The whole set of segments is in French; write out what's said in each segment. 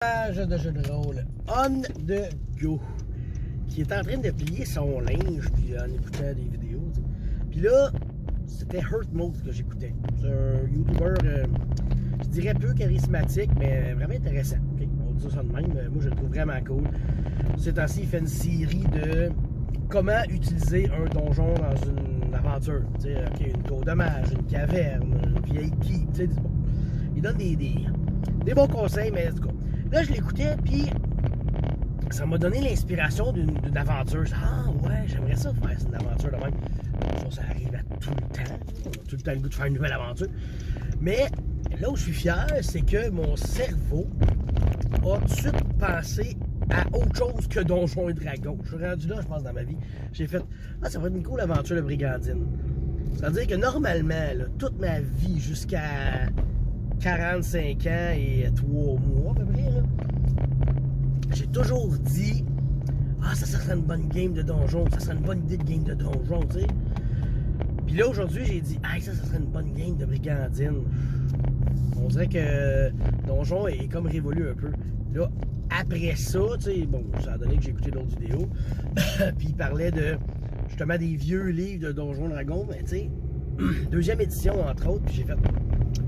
De jeu de rôle On The Go qui est en train de plier son linge puis en écoutant des vidéos. T'sais. Puis là, c'était Hurt Mode que j'écoutais. C'est un YouTuber, je dirais peu charismatique, mais vraiment intéressant. Okay? On va dire ça de même. Moi, je le trouve vraiment cool. Ces temps-ci, il fait une série de comment utiliser un donjon dans une aventure. Okay, une tour de mage, une caverne, une vieille keep. Bon. Il donne des bons conseils, mais en tout cas. Là, je l'écoutais, puis ça m'a donné l'inspiration d'une aventure. Ah ouais, j'aimerais ça faire une aventure de même. Ça arrive à tout le temps. On a tout le temps le goût de faire une nouvelle aventure. Mais là où je suis fier, c'est que mon cerveau a tout de suite pensé à autre chose que Donjons et Dragons. Je suis rendu là, je pense, dans ma vie. J'ai fait, ça va être une cool aventure de brigandine. C'est-à-dire que normalement, là, toute ma vie, jusqu'à 45 ans et 3 mois à peu près, là, j'ai toujours dit ça serait une bonne game de donjon, ça serait une bonne idée de game de donjon, tu sais. Puis là, aujourd'hui, j'ai dit ça serait une bonne game de brigandine. On dirait que donjon est comme révolu un peu. Là, après ça, tu sais, bon, ça a donné que j'ai écouté d'autres vidéos, puis il parlait de, justement, des vieux livres de Donjons et Dragons, mais tu sais, deuxième édition, entre autres, puis j'ai fait,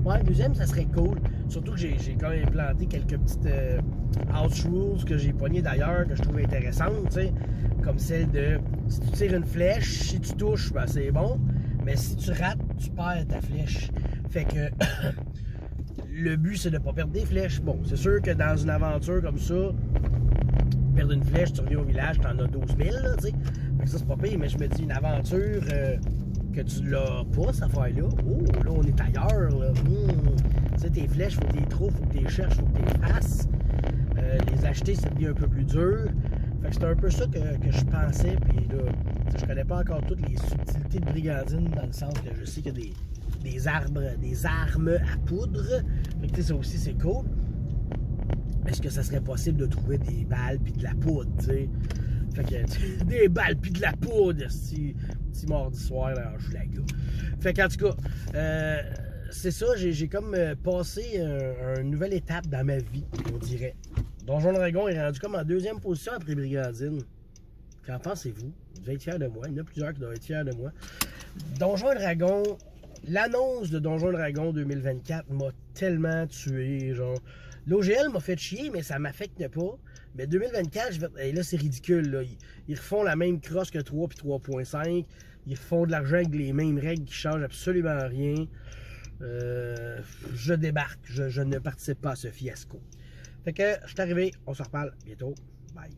ouais, deuxième, ça serait cool. Surtout que j'ai quand même implanté quelques petites house rules que j'ai pognées d'ailleurs, que je trouve intéressantes, tu sais, comme celle de, si tu tires une flèche, si tu touches, ben c'est bon, mais si tu rates, tu perds ta flèche. Fait que le but, c'est de ne pas perdre des flèches. Bon, c'est sûr que dans une aventure comme ça, perdre une flèche, tu reviens au village, t'en as 12 000, là, tu sais. Fait que ça, c'est pas pire, mais je me dis, une aventure que tu l'as pas, cette affaire-là, là, on est ailleurs, là. Tu sais, tes flèches, faut que tu les trouves, faut que tu les cherches, faut que tu les fasses. Les acheter, ça devient un peu plus dur. Fait que c'est un peu ça que je pensais, puis là, je connais pas encore toutes les subtilités de brigandine, dans le sens que je sais qu'il y a des armes à poudre. Fait que ça aussi, c'est cool. Est-ce que ça serait possible de trouver des balles puis de la poudre, tu sais? Fait que, des balles puis de la poudre, petit mardi soir, là, je suis la gars. Fait qu'en tout cas, c'est ça, j'ai comme passé une nouvelle étape dans ma vie, on dirait. Donjon Dragon est rendu comme en deuxième position après Brigandine. Qu'en pensez-vous? Vous devez être fiers de moi. Il y en a plusieurs qui doivent être fiers de moi. Donjon Dragon, l'annonce de Donjon Dragon 2024 m'a tellement tué. Genre, l'OGL m'a fait chier, mais ça m'affecte pas. Mais 2024, je vais... là, c'est ridicule. Là. Ils refont la même crosse que 3 puis 3.5. Ils refont de l'argent avec les mêmes règles qui changent absolument rien. Je débarque. Je ne participe pas à ce fiasco. Fait que je suis arrivé. On se reparle bientôt. Bye.